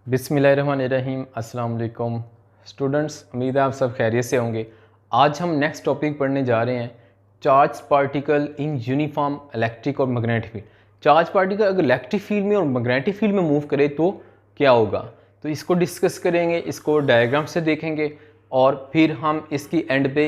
बिस्मिल्लाहिर्रहमानिर्रहीम अस्सलाम वालेकुम स्टूडेंट्स, उम्मीद है आप सब खैरियत से होंगे। आज हम नेक्स्ट टॉपिक पढ़ने जा रहे हैं charge particle in uniform electric और मैग्नेटिक फील्ड। चार्ज पार्टिकल अगर इलेक्ट्रिक फील्ड में और मैग्नेटिक फील्ड में मूव करे तो क्या होगा, तो इसको डिस्कस करेंगे, इसको डायग्राम से देखेंगे और फिर हम इसकी एंड पे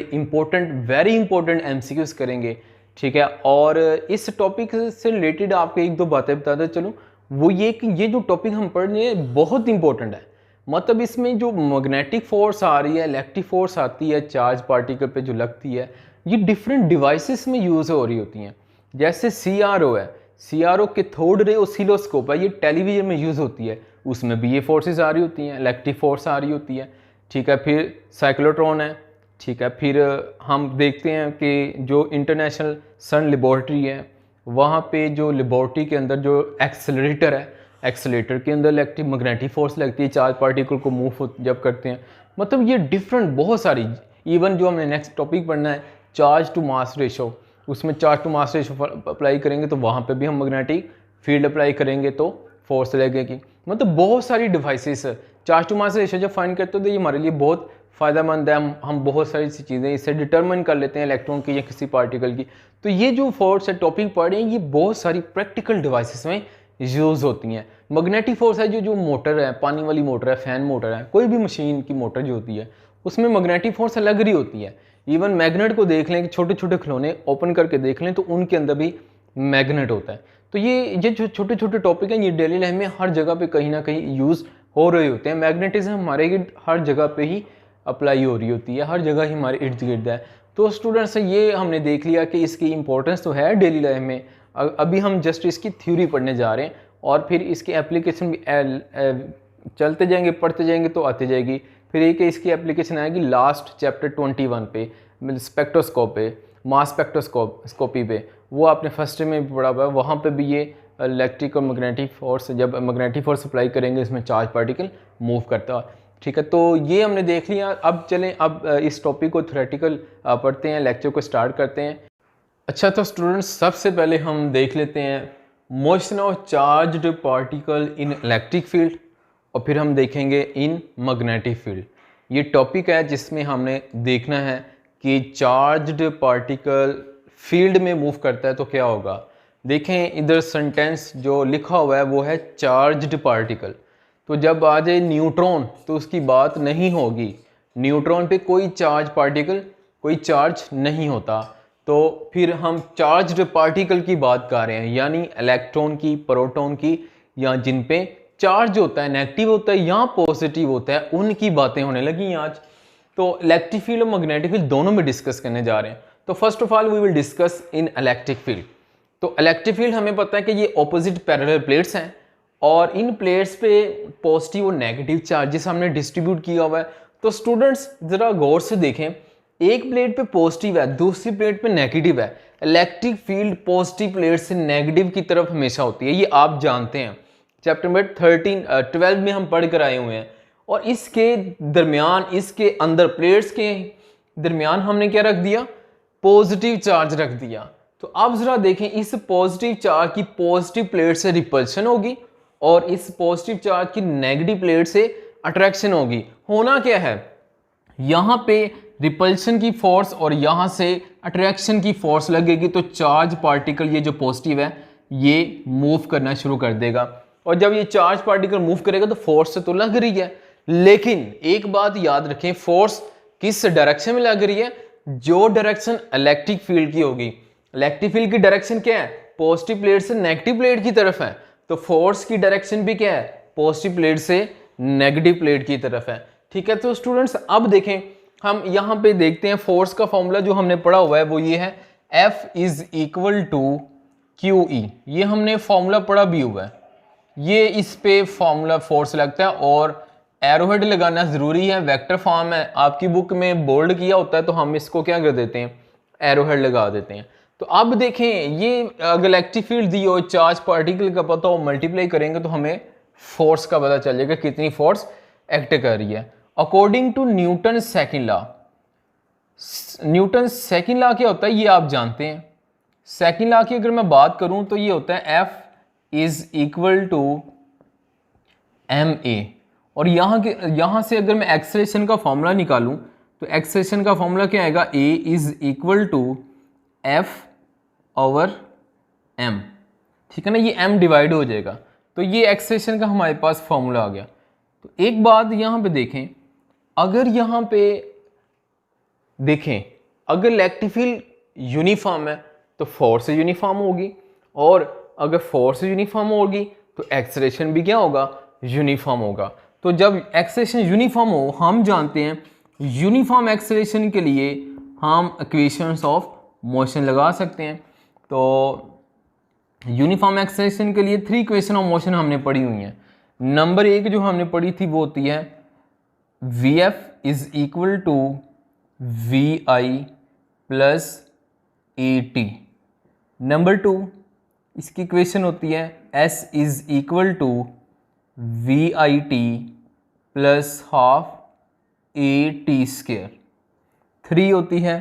वेरी इंपॉर्टेंट एमसीक्यूज करेंगे। ठीक है, और इस टॉपिक से रिलेटेड आपको एक दो बातें बताते चलूँ। वो ये कि ये जो टॉपिक हम पढ़ रहे हैं बहुत इंपॉर्टेंट है। मतलब इसमें जो मैग्नेटिक फोर्स आ रही है, इलेक्ट्रिक फोर्स आती है चार्ज पार्टिकल पे जो लगती है, ये डिफरेंट डिवाइसेस में यूज़ हो रही होती हैं। जैसे CRO है, CRO कैथोड रे ऑसिलोस्कोप है, ये टेलीविजन में यूज़ होती है, उसमें भी ये फोर्सेस आ रही होती हैं, इलेक्ट्रिक फोर्स आ रही होती है। ठीक है, फिर साइक्लोट्रॉन है। ठीक है, फिर हम देखते हैं कि जो इंटरनेशनल सन लेबॉर्ट्री है, वहाँ पे जो लेबॉर्ट्री के अंदर जो एक्सेलरेटर है, एक्सेलरेटर के अंदर इलेक्ट्रिक मैग्नेटिक फोर्स लगती है चार्ज पार्टिकल को मूव जब करते हैं। मतलब ये डिफरेंट बहुत सारी, इवन जो हमने नेक्स्ट टॉपिक पढ़ना है चार्ज टू मास रेशो, उसमें charge to mass ratio apply करेंगे तो वहाँ पे भी हम मैग्नेटिक फील्ड अप्लाई करेंगे तो फोर्स लगेगी। मतलब बहुत सारी devices charge to mass ratio जब फाइंड करते हो तो ये हमारे लिए बहुत फ़ायदेमंद है। हम बहुत सारी चीज़ें इससे डिटरमिन कर लेते हैं इलेक्ट्रॉन की या किसी पार्टिकल की। तो ये जो फोर्स है टॉपिक पढ़ रहे हैं, ये बहुत सारी प्रैक्टिकल डिवाइसेस में यूज़ होती हैं। मैग्नेटिक फोर्स है, जो मोटर है, पानी वाली मोटर है, फैन मोटर है, कोई भी मशीन की मोटर जो होती है उसमें मैग्नेटिक फोर्स अलग ही होती है। इवन मैग्नेट को देख लें कि छोटे छोटे खिलौने ओपन करके देख लें तो उनके अंदर भी मैग्नेट होता है। तो ये जो छोटे छोटे टॉपिक हैं ये डेली लाइफ में हर जगह पे कहीं ना कहीं यूज़ हो रहे होते हैं। मैग्नेटिज्म हमारे हर जगह पे ही अप्लाई हो रही होती है, हर जगह ही हमारे इर्द गिर्द है। तो स्टूडेंट्स ये हमने देख लिया कि इसकी इंपॉर्टेंस तो है डेली लाइफ में। अभी हम जस्ट इसकी थ्योरी पढ़ने जा रहे हैं और फिर इसकी एप्लीकेशन भी चलते जाएंगे, पढ़ते जाएंगे तो आती जाएगी। फिर एक इसकी एप्लीकेशन आएगी लास्ट चैप्टर 21 पे, स्पेक्ट्रोस्कोप पे, मास स्पेक्ट्रोस्कोपी पे, वो आपने फर्स्ट में भी पढ़ा हुआ है। वहाँ पे भी ये इलेक्ट्रिक और मैग्नेटिक फोर्स, जब मैग्नेटिक फोर्स अप्लाई करेंगे इसमें चार्ज पार्टिकल मूव करता है। ठीक है, तो ये हमने देख लिया। अब चलें, अब इस टॉपिक को थ्योरेटिकल पढ़ते हैं, लेक्चर को स्टार्ट करते हैं। अच्छा, तो स्टूडेंट्स सबसे पहले हम देख लेते हैं motion of charged particle in electric field और फिर हम देखेंगे इन मैग्नेटिक फील्ड। ये टॉपिक है जिसमें हमने देखना है कि चार्ज्ड पार्टिकल फील्ड में मूव करता है तो क्या होगा। देखें इधर सेंटेंस जो लिखा हुआ है वो है चार्ज्ड पार्टिकल। तो जब आ जाए न्यूट्रॉन तो उसकी बात नहीं होगी, न्यूट्रॉन पे कोई चार्ज पार्टिकल, कोई चार्ज नहीं होता। तो फिर हम चार्ज्ड पार्टिकल की बात कर रहे हैं, यानी इलेक्ट्रॉन की, प्रोटॉन की, या जिन पे चार्ज होता है, नेगेटिव होता है या पॉजिटिव होता है, उनकी बातें होने लगी आज। तो इलेक्ट्रिक फील्ड और मैग्नेटिक फील्ड दोनों में डिस्कस करने जा रहे हैं। तो first of all we will discuss in electric field. तो इलेक्ट्रिक फील्ड हमें पता है कि ये ऑपोजिट पैरेलल प्लेट्स हैं और इन प्लेट्स पे पॉजिटिव और नेगेटिव चार्जेस हमने डिस्ट्रीब्यूट किया हुआ है। तो स्टूडेंट्स ज़रा गौर से देखें, एक प्लेट पे पॉजिटिव है, दूसरी प्लेट पे नेगेटिव है। इलेक्ट्रिक फील्ड पॉजिटिव प्लेट से नेगेटिव की तरफ हमेशा होती है, ये आप जानते हैं, चैप्टर नंबर 12 में हम पढ़ कर आए हुए हैं। और इसके दरमियान, इसके अंदर प्लेट्स के दरमियान हमने क्या रख दिया, पॉजिटिव चार्ज रख दिया। तो अब जरा देखें, इस पॉजिटिव चार्ज की पॉजिटिव प्लेट से रिपल्शन होगी और इस पॉजिटिव चार्ज की नेगेटिव प्लेट से अट्रैक्शन होगी। होना क्या है, यहाँ पे रिपल्शन की फोर्स और यहाँ से अट्रैक्शन की फोर्स लगेगी तो चार्ज पार्टिकल ये जो पॉजिटिव है ये मूव करना शुरू कर देगा। और जब ये चार्ज पार्टिकल मूव करेगा तो फोर्स से तो लग रही है, लेकिन एक बात याद रखें, फोर्स किस डायरेक्शन में लग रही है, जो डायरेक्शन इलेक्ट्रिक फील्ड की होगी। इलेक्ट्रिक फील्ड की डायरेक्शन क्या है, पॉजिटिव प्लेट से नेगेटिव प्लेट की तरफ है। तो फोर्स की डायरेक्शन भी क्या है, पॉजिटिव प्लेट से नेगेटिव प्लेट की तरफ है। ठीक है, तो स्टूडेंट्स अब देखें, हम यहाँ पे देखते हैं फोर्स का फॉर्मूला जो हमने पढ़ा हुआ है वो ये है, F = QE। ये हमने फॉर्मूला पढ़ा भी हुआ है, ये इस पे फॉर्मूला फोर्स लगता है और एरोहेड लगाना जरूरी है, वेक्टर फॉर्म है, आपकी बुक में बोल्ड किया होता है तो हम इसको क्या कर देते हैं, एरोहेड लगा देते हैं। तो अब देखें, ये अगर इलेक्ट्रिक फील्ड दी हो, चार्ज पार्टिकल का पता हो, मल्टीप्लाई करेंगे तो हमें फोर्स का पता चल जाएगा कितनी फोर्स एक्ट कर रही है। According to Newton second law, Newton second law क्या होता है ये आप जानते हैं। सेकंड लॉ की अगर मैं बात करूं तो ये होता है F = ma। और यहाँ से अगर मैं एक्सेलरेशन का फॉर्मूला निकालूं तो एक्सेलरेशन का फॉर्मूला क्या आएगा, A is equal to F over M, ठीक है ना, ये m डिवाइड हो जाएगा। तो ये एक्सेलरेशन का हमारे पास फॉर्मूला आ गया। तो एक बात यहाँ पे देखें, अगर यहाँ पे देखें अगर इलेक्ट्रिक फील्ड यूनिफॉर्म है तो फोर्स यूनिफॉर्म होगी, और अगर फोर्स यूनिफॉर्म होगी तो एक्सेलरेशन भी क्या होगा, यूनिफॉर्म होगा। तो जब एक्सेलरेशन यूनिफॉर्म हो, हम जानते हैं यूनिफॉर्म एक्सेलरेशन के लिए हम इक्वेशंस ऑफ मोशन लगा सकते हैं। तो यूनिफॉर्म एक्सेलरेशन के लिए 3 इक्वेशन ऑफ मोशन हमने पढ़ी हुई हैं। नंबर 1 जो हमने पढ़ी थी वो होती है Vf is equal to Vi plus AT। Number 2 इसकी इक्वेशन होती है S is equal to VIT plus half AT square. 3 होती है,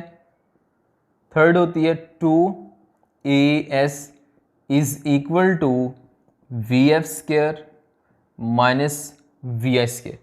थर्ड होती है 2AS is equal to VF square minus VI square.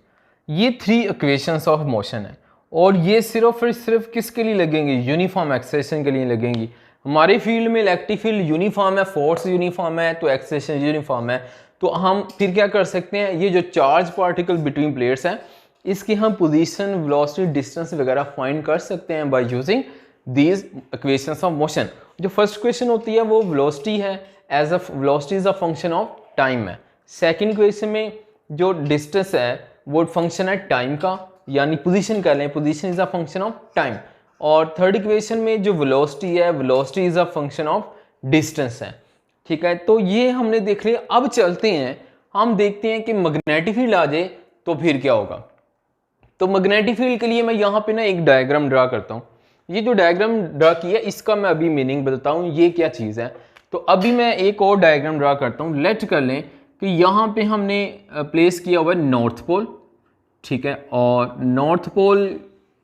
ये 3 इक्वेशंस ऑफ मोशन है, और ये सिर्फ किसके लिए लगेंगी, यूनिफॉर्म एक्सेलरेशन के लिए लगेंगी। हमारी फील्ड में इलेक्ट्रिक फील्ड यूनिफॉर्म है, फोर्स यूनिफॉर्म है, तो एक्सेलरेशन यूनिफॉर्म है। तो हम फिर क्या कर सकते हैं, ये जो चार्ज पार्टिकल बिटवीन प्लेट्स हैं इसकी हम पोजीशन, वेलोसिटी, डिस्टेंस वगैरह फाइंड कर सकते हैं by using these equations of motion. जो फर्स्ट इक्वेशन होती है वो वेलोसिटी है, as a velocity is a function of time है। सेकंड इक्वेशन में जो डिस्टेंस है वो फंक्शन है टाइम का, यानी पोजीशन कह लें, position is a function of time. और थर्ड इक्वेशन में जो वेलोसिटी है, velocity is a function of distance है, ठीक है। तो ये हमने देख लिया। अब चलते हैं, हम देखते हैं कि मैग्नेटिक फील्ड आ जाए तो फिर क्या होगा। तो मैग्नेटिक फील्ड के लिए मैं यहाँ पे ना एक डायग्राम ड्रा करता हूँ। ये जो डायग्राम ड्रा किया इसका मैं अभी मीनिंग बताता हूँ ये क्या चीज़ है। तो अभी मैं एक और डायग्राम ड्रा करता हूँ। लेट कर लें कि यहाँ पे हमने प्लेस किया हुआ है नॉर्थ पोल, ठीक है, और नॉर्थ पोल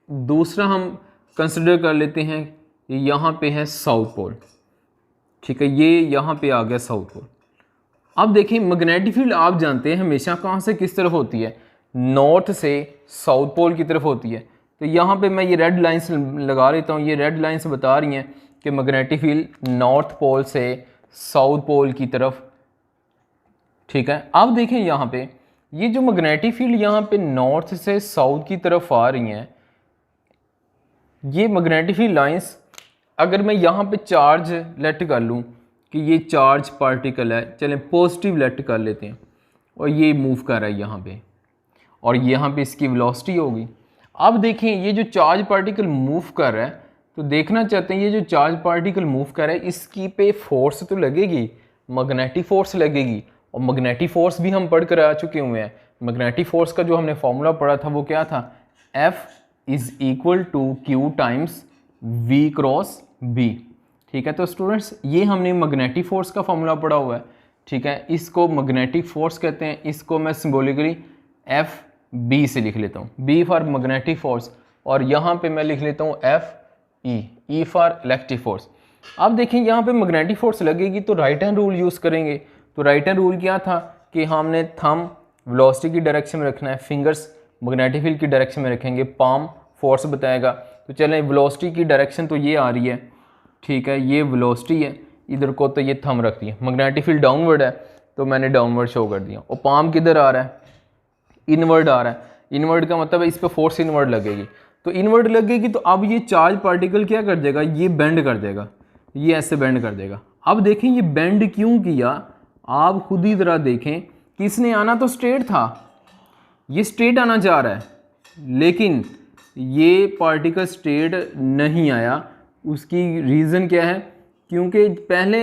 दूसरा हम कंसिडर कर लेते हैं यहाँ पे है साउथ पोल, ठीक है, ये यहाँ पे आ गया साउथ पोल। अब देखिए मैग्नेटिक फील्ड आप जानते हैं हमेशा कहाँ से किस तरफ होती है, नॉर्थ से साउथ पोल की तरफ होती है। तो यहाँ पे मैं ये रेड लाइंस लगा लेता हूँ, ये रेड लाइंस बता रही हैं कि मैग्नेटिक फील्ड नॉर्थ पोल से साउथ पोल की तरफ, ठीक है। अब देखें यहाँ पे ये जो मैग्नेटिक फील्ड यहाँ पे नॉर्थ से साउथ की तरफ आ रही हैं, ये मैग्नेटिक फील्ड लाइंस, अगर मैं यहाँ पे चार्ज लेट कर लूँ कि ये चार्ज पार्टिकल है, चलें पॉजिटिव लेट कर लेते हैं, और ये मूव कर रहा है यहाँ पे, और यहाँ पे इसकी वेलोसिटी होगी। अब देखें ये जो चार्ज पार्टिकल मूव कर रहा है, तो देखना चाहते हैं ये जो चार्ज पार्टिकल मूव कर रहा है इसकी पे फोर्स तो लगेगी, मैग्नेटिक फोर्स लगेगी। और मैग्नेटिक फोर्स भी हम पढ़ कर आ चुके हुए हैं। मैग्नेटिक फोर्स का जो हमने फॉर्मूला पढ़ा था वो क्या था, F is equal to Q times V cross B, ठीक है। तो स्टूडेंट्स ये हमने मैग्नेटिक फोर्स का फॉर्मूला पढ़ा हुआ है, ठीक है। इसको मैग्नेटिक फोर्स कहते हैं, इसको मैं सिंबॉलिकली FB से लिख लेता हूँ, B फॉर मैग्नेटिक फोर्स, और यहाँ पे मैं लिख लेता हूँ FE, E for electric force. अब देखें यहाँ पे मैग्नेटिक फोर्स लगेगी तो राइट हैंड रूल यूज़ करेंगे। तो राइट हैंड रूल क्या था कि हमने थंब वेलोसिटी की डायरेक्शन में रखना है, फिंगर्स मैग्नेटिक फील्ड की डायरेक्शन में रखेंगे, पाम फोर्स बताएगा। तो चलें वेलोसिटी की डायरेक्शन तो ये आ रही है, ठीक है, ये वेलोसिटी है, इधर को तो ये थंब रख दिया। मैग्नेटिक फील्ड डाउनवर्ड है तो मैंने डाउनवर्ड शो कर दिया, और पाम किधर आ रहा है, इनवर्ड आ रहा है। इनवर्ड का मतलब है इस पर फोर्स इनवर्ड लगेगी, तो इनवर्ड लगेगी तो अब ये चार्ज पार्टिकल क्या कर देगा, ये बेंड कर देगा, ये ऐसे बेंड कर देगा। अब देखें ये बेंड क्यों किया, आप खुद ही जरा देखें कि इसने आना तो स्ट्रेट था, ये स्ट्रेट आना चाह रहा है, लेकिन ये पार्टिकल स्ट्रेट नहीं आया। उसकी रीज़न क्या है, क्योंकि पहले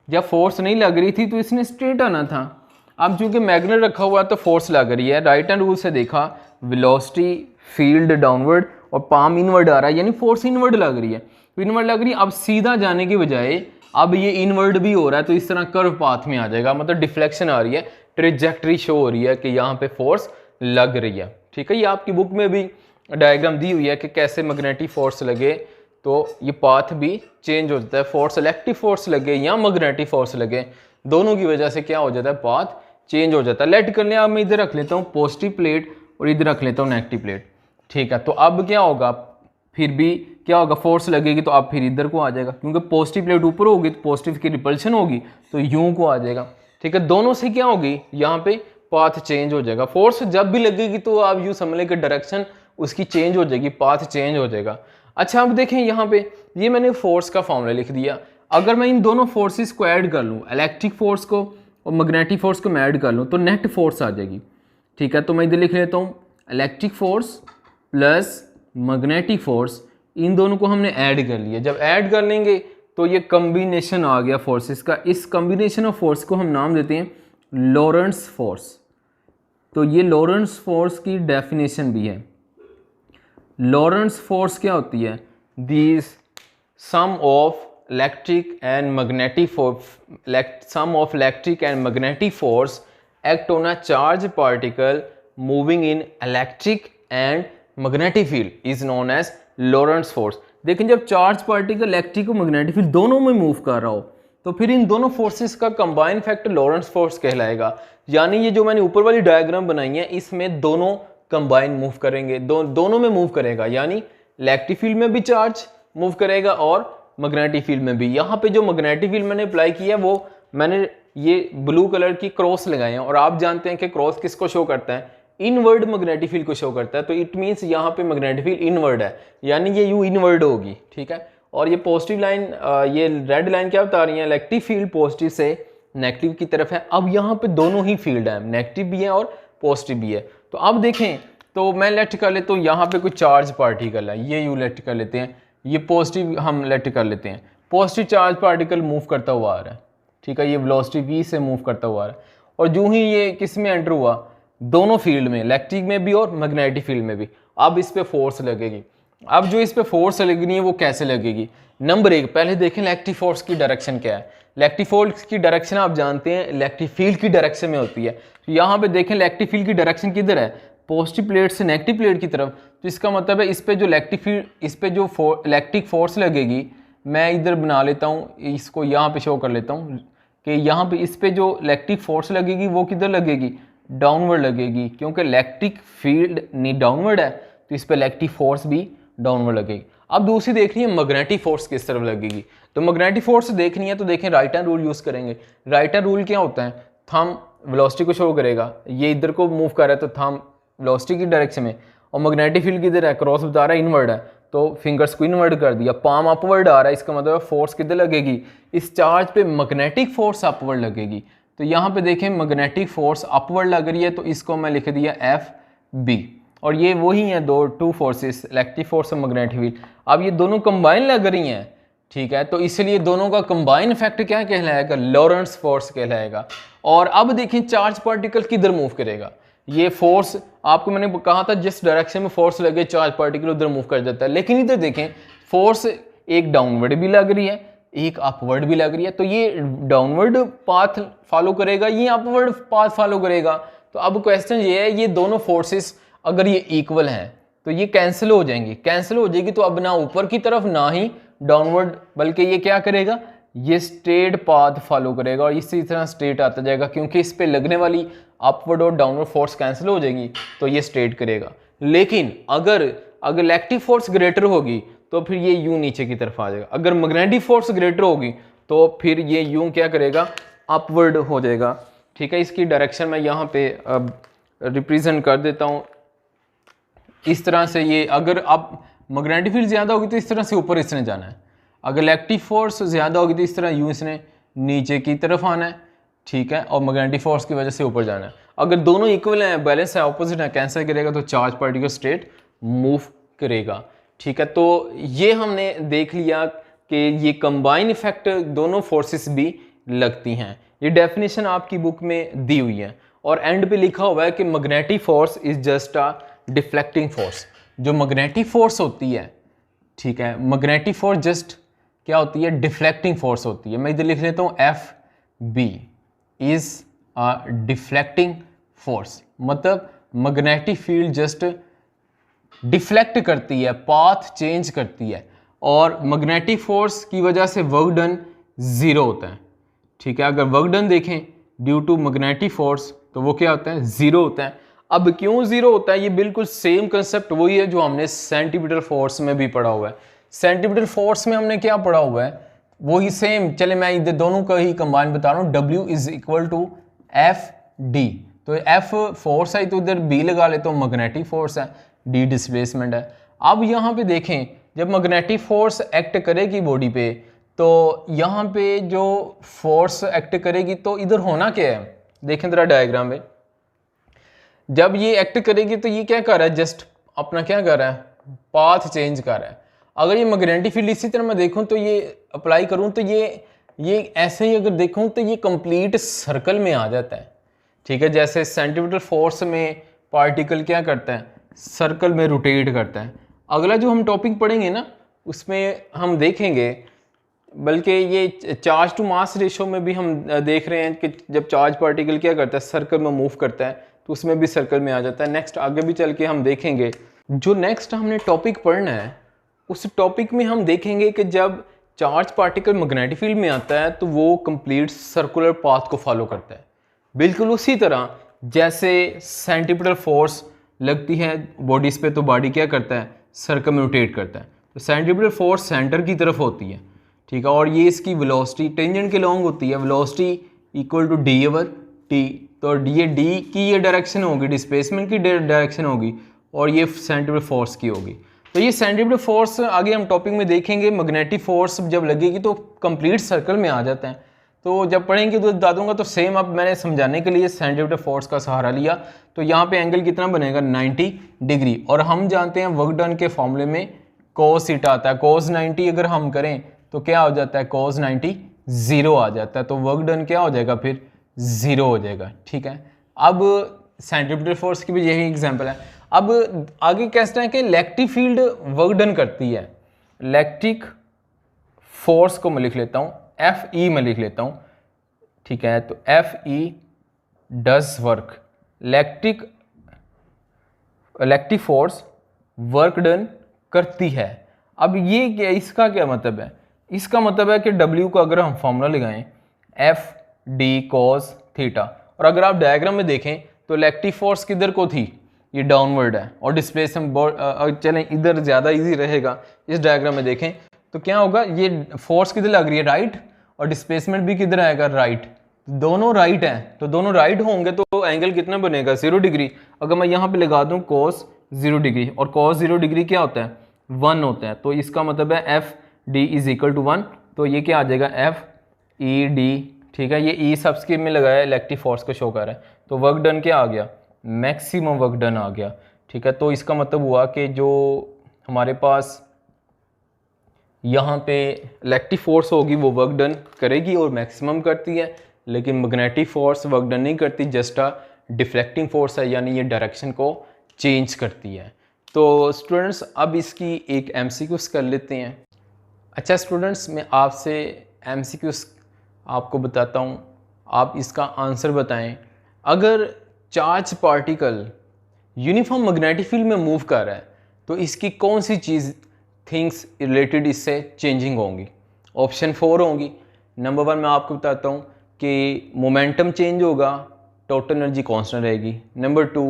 जब फोर्स नहीं लग रही थी तो इसने स्ट्रेट आना था। अब चूंकि मैग्नेट रखा हुआ है तो फोर्स लग रही है। राइट हैंड रूल से देखा, वेलोसिटी फील्ड डाउनवर्ड और पाम इनवर्ड आ रहा है, यानी फोर्स इनवर्ड लग रही है, तो इनवर्ड लग रही है। अब सीधा जाने की बजाय अब ये इनवर्ड भी हो रहा है, तो इस तरह कर्व पाथ में आ जाएगा, मतलब डिफ्लेक्शन आ रही है, ट्रेजेक्ट्री शो हो रही है कि यहाँ पे फोर्स लग रही है, ठीक है। ये आपकी बुक में भी डायग्राम दी हुई है कि कैसे मैग्नेटिक फोर्स लगे तो ये पाथ भी चेंज हो जाता है। फोर्स इलेक्ट्रिक फोर्स लगे या मैग्नेटिक फोर्स लगे, दोनों की वजह से क्या हो जाता है, पाथ चेंज हो जाता है। लेट कर लिया, अब मैं इधर रख लेता हूँ पॉजिटिव प्लेट और इधर रख लेता हूँ नेगेटिव प्लेट, ठीक है। तो अब क्या होगा, फिर भी क्या होगा, फोर्स लगेगी तो अब फिर इधर को आ जाएगा, क्योंकि पॉजिटिव प्लेट ऊपर होगी तो पॉजिटिव की रिपल्शन होगी तो यूं को आ जाएगा, ठीक है। दोनों से क्या होगी, यहाँ पे पाथ चेंज हो जाएगा। फोर्स जब भी लगेगी तो आप यूँ समझ लें कि डायरेक्शन उसकी चेंज हो जाएगी, पाथ चेंज हो जाएगा। अच्छा अब देखें यहाँ पे, ये मैंने फोर्स का फॉर्मूला लिख दिया। अगर मैं इन दोनों फोर्सेस को ऐड कर लूँ, इलेक्ट्रिक फोर्स को और मैग्नेटिक फोर्स को मैं ऐड कर लूँ तो नेट फोर्स आ जाएगी, ठीक है। तो मैं इधर लिख लेता हूँ electric force plus magnetic force, इन दोनों को हमने ऐड कर लिया। जब ऐड कर लेंगे तो ये कॉम्बिनेशन आ गया फोर्सेस का। इस कॉम्बिनेशन ऑफ फोर्स को हम नाम देते हैं लॉरेंट्ज फोर्स। तो ये लॉरेंट्ज फोर्स की डेफिनेशन भी है। लॉरेंट्ज फोर्स क्या होती है, this sum of electric and magnetic force act on a charged particle moving in electric and magnetic field is known as Lorentz force। लेकिन जब चार्ज पार्टिकल इलेक्ट्रिक और मैग्नेटिक फील्ड दोनों में मूव कर रहा हो तो फिर इन दोनों फोर्सेस का कंबाइन फैक्टर लॉरेंट्ज फोर्स कहलाएगा। यानी ये जो मैंने ऊपर वाली डायग्राम बनाई है इसमें दोनों कंबाइन मूव करेंगे, दोनों में मूव करेगा, यानी इलेक्ट्रिक फील्ड में भी चार्ज मूव करेगा और मैग्नेटिक फील्ड में भी। यहाँ पे जो मैग्नेटिक फील्ड मैंने अप्लाई किया है वो मैंने ये ब्लू कलर की क्रॉस लगाए हैं, और आप जानते हैं कि क्रॉस किसको शो करता है, इनवर्ड मैग्नेटिक फील्ड को शो करता है। तो इट मींस यहाँ पे मैग्नेटिक फील्ड इनवर्ड है, यानी ये यू इनवर्ड होगी, ठीक है। और ये पॉजिटिव लाइन, ये रेड लाइन क्या बता रही है, इलेक्ट्रिक फील्ड पॉजिटिव से नेगेटिव की तरफ है। अब यहाँ पे दोनों ही फील्ड है, नेगेटिव भी है और पॉजिटिव भी है। तो अब देखें, तो मैं लेट कर लेता हूँ यहाँ पे कोई चार्ज पार्टिकल है, ये यू लेट कर लेते हैं, ये पॉजिटिव हम लेट कर लेते हैं, पॉजिटिव चार्ज पार्टिकल मूव करता हुआ आ रहा है, ठीक है। ये वेलोसिटी v से मूव करता हुआ है, और जो ही ये किस में एंटर हुआ, दोनों फील्ड में, इलेक्ट्रिक में भी और मैग्नेटिक फील्ड में भी। अब इस पे फोर्स लगेगी। अब जो इस पे फोर्स लगनी है वो कैसे लगेगी, नंबर एक, पहले देखें इलेक्ट्रिक फोर्स की डायरेक्शन क्या है। इलेक्ट्रिक फोर्स की डायरेक्शन आप जानते हैं इलेक्ट्रिक फील्ड की डायरेक्शन में होती है। तो यहाँ पे देखें इलेक्ट्रिक फील्ड की डायरेक्शन किधर है, पॉजिटिव प्लेट से नेगेटिव प्लेट की तरफ। तो इसका मतलब है इस पे जो इलेक्ट्रिक फील्ड, इस पे जो इलेक्ट्रिक फोर्स लगेगी, मैं इधर बना लेता हूँ, इसको यहाँ पे शो कर लेता हूँ कि यहाँ पे इस पे जो इलेक्ट्रिक फोर्स लगेगी वो किधर लगेगी, डाउनवर्ड लगेगी, क्योंकि इलेक्ट्रिक फील्ड नहीं डाउनवर्ड है तो इस पे इलेक्ट्रिक फोर्स भी डाउनवर्ड लगेगी। अब दूसरी देखनी है मैग्नेटिक फोर्स किस तरफ लगेगी। तो मैग्नेटिक फोर्स देखनी है तो देखें राइट हैंड रूल यूज़ करेंगे। राइट हैंड रूल क्या होता है, थंब वेलोसिटी को शो करेगा, ये इधर को मूव कर रहा है तो थंब वेलोसिटी की डायरेक्शन में, और मैग्नेटिक फील्ड किधर है, क्रॉस बता रहा है इनवर्ड है, तो फिंगर्स को इनवर्ड कर दिया, पाम अपवर्ड आ रहा है, इसका मतलब फोर्स किधर लगेगी, इस चार्ज पे मैग्नेटिक फोर्स अपवर्ड लगेगी। तो यहाँ पे देखें मैग्नेटिक फोर्स अपवर्ड लग रही है, तो इसको मैं लिख दिया FB, और ये वही है टू फोर्सेस, इलेक्ट्रिक फोर्स और मैग्नेटिक फील्ड। अब ये दोनों कंबाइन लग रही हैं, ठीक है, तो इसलिए दोनों का कंबाइन इफेक्ट क्या कहलाएगा, लॉरेंट्ज फोर्स कहलाएगा। और अब देखें चार्ज पार्टिकल किधर मूव करेगा, ये फोर्स आपको मैंने कहा था जिस डायरेक्शन में फोर्स लगे चार्ज पार्टिकल उधर मूव कर जाता है, लेकिन इधर देखें फोर्स एक डाउनवर्ड भी लग रही है, एक अपवर्ड भी लग रही है, तो ये डाउनवर्ड पाथ फॉलो करेगा, ये अपवर्ड पाथ फॉलो करेगा। तो अब क्वेश्चन ये है, ये दोनों फोर्सेस अगर ये इक्वल हैं तो ये कैंसिल हो जाएंगी, कैंसिल हो जाएगी तो अब ना ऊपर की तरफ ना ही डाउनवर्ड, बल्कि ये क्या करेगा, ये स्ट्रेट पाथ फॉलो करेगा और इसी तरह स्ट्रेट आता जाएगा, क्योंकि इस पे लगने वाली अपवर्ड और डाउनवर्ड फोर्स कैंसिल हो जाएगी तो ये स्ट्रेट करेगा। लेकिन अगर इलेक्ट्रिक फोर्स ग्रेटर होगी तो फिर ये यूं नीचे की तरफ आ जाएगा, अगर मैग्नेटिक फोर्स ग्रेटर होगी तो फिर ये यूं क्या करेगा, अपवर्ड हो जाएगा, ठीक है। इसकी डायरेक्शन मैं यहाँ पे रिप्रेजेंट कर देता हूँ इस तरह से। ये अगर आप मैग्नेटिक फील्ड ज़्यादा होगी तो इस तरह से ऊपर इसने जाना है, अगर इलेक्ट्रिक फोर्स ज़्यादा होगी तो इस तरह यूं इसने नीचे की तरफ आना है, ठीक है, और मैग्नेटिक फोर्स की वजह से ऊपर जाना है। अगर दोनों इक्वल हैं, बैलेंस है, ऑपोजिट है, कैंसिल करेगा तो चार्ज पार्टिकल स्ट्रेट मूव करेगा, ठीक है। तो ये हमने देख लिया कि ये कंबाइन इफेक्ट दोनों फोर्सेस भी लगती हैं। ये डेफिनेशन आपकी बुक में दी हुई है, और एंड पे लिखा हुआ है कि magnetic force is just a deflecting force. जो मैग्नेटिक फोर्स होती है, ठीक है, मैग्नेटिक फोर्स जस्ट क्या होती है, डिफ्लेक्टिंग फोर्स होती है। मैं इधर लिख लेता हूँ FB is a deflecting force, मतलब मैग्नेटिक फील्ड जस्ट डिफ्लेक्ट करती है, पाथ चेंज करती है, और मैग्नेटिक फोर्स की वजह से वर्क डन 0 होता है, ठीक है। अगर वर्क डन देखें ड्यू टू मैग्नेटिक फोर्स तो वो क्या होता है, ज़ीरो होता है। अब क्यों ज़ीरो होता है, ये बिल्कुल सेम कंसेप्ट वही है जो हमने सेंटीमीटर फोर्स में भी पढ़ा हुआ है। सेंटीमीटर फोर्स में हमने क्या पढ़ा हुआ है, वही सेम। चले मैं इधर दोनों का ही कंबाइन बता रहा हूँ। W is equal to F D, तो एफ फोर्स है तो इधर बी लगा ले तो मैग्नेटिक फोर्स है, डी डिस्प्लेसमेंट है। अब यहाँ पे देखें, जब मैग्नेटिक फोर्स एक्ट करेगी बॉडी पे, तो यहाँ पे जो फोर्स एक्ट करेगी तो इधर होना क्या है, देखें जरा डायग्राम में। जब ये एक्ट करेगी तो ये क्या कर रहा है, जस्ट अपना क्या कर रहा है, पाथ चेंज कर रहा है। अगर ये मैग्नेटिक फील्ड इसी तरह मैं देखूं तो ये अप्लाई करूं तो ये ऐसे ही अगर देखूं तो ये कंप्लीट सर्कल में आ जाता है, ठीक है। जैसे सेंटीमीटर फोर्स में पार्टिकल क्या करता है, सर्कल में रोटेट करता है। अगला जो हम टॉपिक पढ़ेंगे ना, उसमें हम देखेंगे, बल्कि ये चार्ज टू मास रेशो में भी हम देख रहे हैं कि जब चार्ज पार्टिकल क्या करता है, सर्कल में मूव करता है, तो उसमें भी सर्कल में आ जाता है। नेक्स्ट आगे भी चल के हम देखेंगे। जो नेक्स्ट हमने टॉपिक पढ़ना है, उस टॉपिक में हम देखेंगे कि जब चार्ज पार्टिकल मैग्नेटिक फील्ड में आता है तो वो कंप्लीट सर्कुलर पाथ को फॉलो करता है, बिल्कुल उसी तरह जैसे सेंटीमीटर फोर्स लगती है बॉडीज पे, तो बॉडी क्या करता है, सर्कल में रोटेट करता है। तो सेंटीमीटर फोर्स सेंटर की तरफ होती है, ठीक है, और ये इसकी वेलोसिटी टेंजेंट के लॉन्ग होती है, velocity equal to D over T. तो ये डी की ये डायरेक्शन होगी, डिस्प्लेसमेंट की डायरेक्शन होगी, और ये सेंटीमीटर फोर्स की होगी। तो ये सेंटीमीटर फोर्स आगे हम टॉपिक में देखेंगे। मैग्नेटिक फोर्स जब लगेगी तो कंप्लीट सर्कल में आ जाता है, तो जब पढ़ेंगे तो बता दूंगा। तो सेम अब मैंने समझाने के लिए सेंटीमीटर फोर्स का सहारा लिया, तो यहाँ पे एंगल कितना बनेगा, 90 डिग्री। और हम जानते हैं वर्क डन के फॉर्मूले में कोस थीटा आता है। कोस 90 अगर हम करें तो क्या हो जाता है, कोस 90 जीरो आ जाता है, तो वर्क डन क्या हो जाएगा, फिर जीरो हो जाएगा, ठीक है। अब सेंटीमीटर फोर्स की भी यही एग्जांपल है। अब आगे कैसे है कि इलेक्ट्रिक फील्ड वर्क डन करती है। इलेक्ट्रिक फोर्स को मैं लिख लेता हूँ, एफ ई में लिख लेता हूँ, ठीक है। तो F E does work, electric force work done करती है। अब ये क्या, इसका क्या मतलब है, इसका मतलब है कि W का अगर हम फॉर्मूला लगाएं, एफ डी कोस थीटा, और अगर आप डायग्राम में देखें तो इलेक्ट्रिक फोर्स किधर को थी, ये डाउनवर्ड है, और डिस्प्लेसमेंट चलें इधर ज़्यादा इजी रहेगा। इस डायग्राम में देखें तो क्या होगा, ये फोर्स किधर लग रही है, राइट, और डिस्प्लेसमेंट भी किधर आएगा, राइट। दोनों राइट हैं, तो दोनों राइट होंगे तो एंगल कितना बनेगा, 0 डिग्री। अगर मैं यहाँ पे लगा दूँ कोस 0 डिग्री, और कोस 0 डिग्री क्या होता है, 1 होता है, तो इसका मतलब है F D is equal to 1। तो ये क्या आ जाएगा, एफ ई डी, ठीक है। ये ई सबस्क्रिप्ट में लगाया, इलेक्ट्रिक फोर्स को शो कर रहा है, तो वर्क डन क्या आ गया, मैक्सिमम वर्क डन आ गया, ठीक है। तो इसका मतलब हुआ कि जो हमारे पास यहाँ पे इलेक्ट्रिक फोर्स होगी वो वर्क डन करेगी और मैक्सिमम करती है, लेकिन मैग्नेटिक फोर्स वर्क डन नहीं करती, जस्ट अ डिफ्लेक्टिंग फोर्स है, यानी ये डायरेक्शन को चेंज करती है। तो स्टूडेंट्स अब इसकी एक एमसीक्यूज कर लेते हैं। अच्छा स्टूडेंट्स, मैं आपसे एमसीक्यूज आपको बताता हूँ, आप इसका आंसर बताएं। अगर charge particle uniform magnetic field में मूव कर रहा है तो इसकी कौन सी चीज़ थिंग्स रिलेटेड इससे चेंजिंग होंगी, ऑप्शन 4 होंगी। नंबर 1 मैं आपको बताता हूँ कि मोमेंटम चेंज होगा, टोटल एनर्जी कांस्टेंट रहेगी। नंबर 2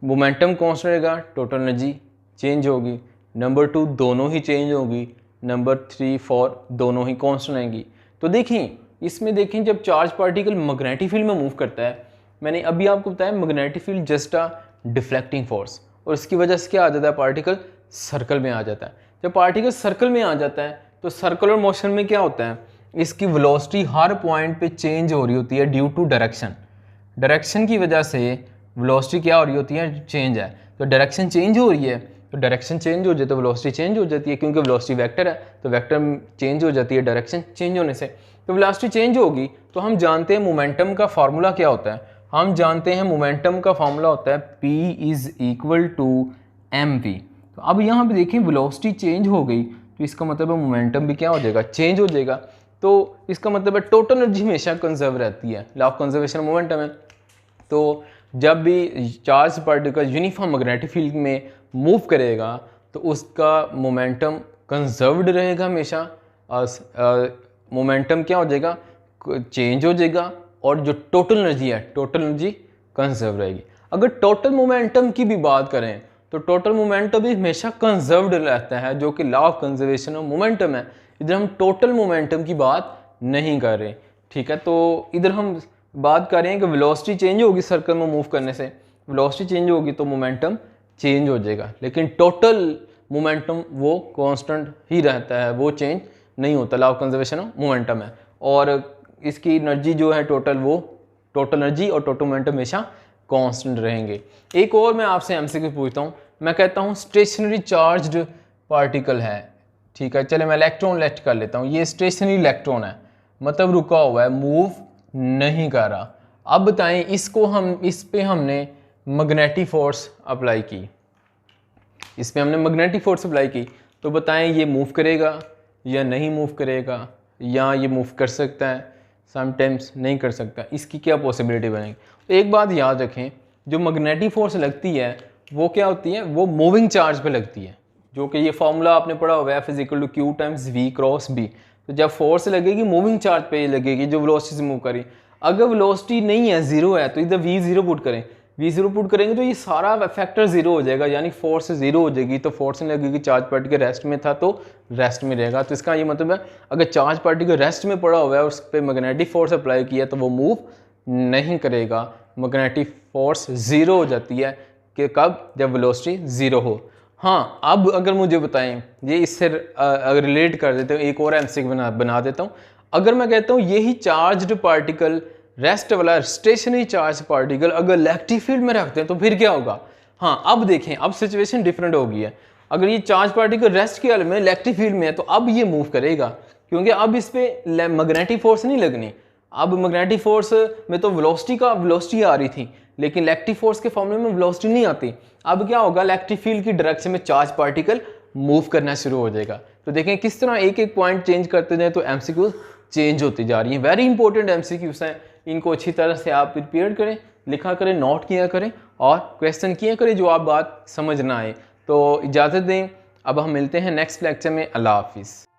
मोमेंटम कांस्टेंट रहेगा, टोटल एनर्जी चेंज होगी। नंबर 2 दोनों ही चेंज होगी। नंबर 3 4 दोनों ही कांस्टेंट रहेंगी। तो देखें इसमें, देखें जब चार्ज पार्टिकल मैग्नेटिक फील्ड में मूव करता है, मैंने अभी आपको बताया magnetic field just a deflecting force, और इसकी वजह से क्या आ जाता है, पार्टिकल सर्कल में आ जाता है। जब पार्टिकल सर्कल में आ जाता है तो सर्कुलर मोशन में क्या होता है, इसकी वेलोसिटी हर पॉइंट पे चेंज हो रही होती है ड्यू टू डायरेक्शन। डायरेक्शन की वजह से वेलोसिटी क्या हो रही होती है, चेंज है। तो डायरेक्शन चेंज हो रही है, तो डायरेक्शन चेंज हो जाए तो वेलोसिटी चेंज हो जाती है, क्योंकि वेलोसिटी वेक्टर है तो वेक्टर चेंज हो जाती है डायरेक्शन चेंज होने से। तो वेलोसिटी चेंज होगी तो हम जानते हैं मोमेंटम का फार्मूला क्या होता है, हम जानते हैं मोमेंटम का फार्मूला होता है P is equal to mv। तो अब यहाँ पे देखें वेलोसिटी चेंज हो गई तो इसका मतलब है मोमेंटम भी क्या हो जाएगा, चेंज हो जाएगा। तो इसका मतलब है टोटल एनर्जी हमेशा कंजर्व रहती है, लॉ ऑफ कंजर्वेशन मोमेंटम है। तो जब भी charge particle uniform magnetic field में मूव करेगा तो उसका मोमेंटम कंजर्व्ड रहेगा हमेशा, मोमेंटम क्या हो जाएगा, चेंज हो जाएगा, और जो टोटल एनर्जी है, टोटल एनर्जी कंजर्व रहेगी। अगर टोटल मोमेंटम की भी बात करें तो टोटल मोमेंटम भी हमेशा कंजर्व्ड रहता है, जो कि law of conservation of momentum है। इधर हम टोटल मोमेंटम की बात नहीं कर रहे, ठीक है। तो इधर हम बात कर रहे हैं कि वेलोसिटी चेंज होगी सर्कल में मूव करने से, वेलोसिटी चेंज होगी तो मोमेंटम चेंज हो जाएगा, लेकिन टोटल मोमेंटम वो कांस्टेंट ही रहता है, वो चेंज नहीं होता। Law of conservation of momentum है, और इसकी एनर्जी जो है टोटल, वो टोटल एनर्जी और टोटल मोमेंटम हमेशा कांस्टेंट रहेंगे। एक और मैं आपसे एमसीक्यू पूछता हूँ, मैं कहता हूँ स्टेशनरी चार्ज्ड पार्टिकल है, ठीक है। चले मैं इलेक्ट्रॉन लेट कर लेता हूँ, ये स्टेशनरी इलेक्ट्रॉन है, मतलब रुका हुआ है, मूव नहीं कर रहा। अब बताएं इसको हम, इस पे हमने मैग्नेटिक फोर्स अप्लाई की, इस पे हमने मैग्नेटिक फोर्स अप्लाई की, तो बताएं ये मूव करेगा या नहीं मूव करेगा, या ये मूव कर सकता है, समटाइम्स नहीं कर सकता, इसकी क्या पॉसिबिलिटी बनेगी। तो एक बात याद रखें, जो मैग्नेटिक फोर्स लगती है वो क्या होती है, वो मूविंग चार्ज पे लगती है, जो कि ये फॉर्मूला आपने पढ़ा हुआ है, F = Q × V × B। तो जब फोर्स लगेगी मूविंग चार्ज पे लगेगी, जो वेलोसिटी से मूव करें। अगर वेलोसिटी नहीं है, जीरो है, तो इधर V0 पुट करें, V0 पुट करेंगे तो ये सारा फैक्टर जीरो हो जाएगा, यानी फोर्स जीरो हो जाएगी। तो फोर्स नहीं लगेगी, चार्ज पार्टिकल रेस्ट में था तो रेस्ट में रहेगा। तो इसका ये मतलब है, अगर चार्ज पार्टिकल रेस्ट में पड़ा हुआ है और उस पर मैग्नेटिक फोर्स अप्लाई किया तो वो मूव नहीं करेगा। मैग्नेटिक फोर्स जीरो हो जाती है कि कब, जब वेलोसिटी जीरो हो। हाँ, अब अगर मुझे बताएं, ये इससे अगर रिलेट कर देते हो, एक और एमसीक्यू बना देता हूँ। अगर मैं कहता हूँ यही चार्ज्ड पार्टिकल, रेस्ट वाला स्टेशनरी चार्ज पार्टिकल अगर इलेक्ट्रिक फील्ड में रखते हैं तो फिर क्या होगा। हाँ, अब देखें, अब सिचुएशन डिफरेंट हो गई है। अगर ये चार्ज पार्टिकल रेस्ट के हाल में इलेक्ट्रिक फील्ड में है तो अब ये मूव करेगा, क्योंकि अब इस पे मैग्नेटिक फोर्स नहीं लगनी। अब मैग्नेटिक फोर्स में तो वेलोसिटी आ रही थी, लेकिन इलेक्ट्रिक फोर्स के फॉर्मूले में वेलोसिटी नहीं आती। अब क्या होगा, इलेक्ट्रिक फील्ड की डायरेक्शन में चार्ज पार्टिकल मूव करना शुरू हो जाएगा। तो देखें किस तरह एक एक पॉइंट चेंज करते जाए तो एमसीक्यू चेंज होती जा रही है। वेरी इंपॉर्टेंट एमसीक्यूज हैं, इनको अच्छी तरह से आप प्रिपेयर करें, लिखा करें, नोट किया करें और क्वेश्चन किया करें जो आप बात समझ ना आए। तो इजाज़त दें, अब हम मिलते हैं नेक्स्ट लेक्चर में। अल्लाह हाफिज़।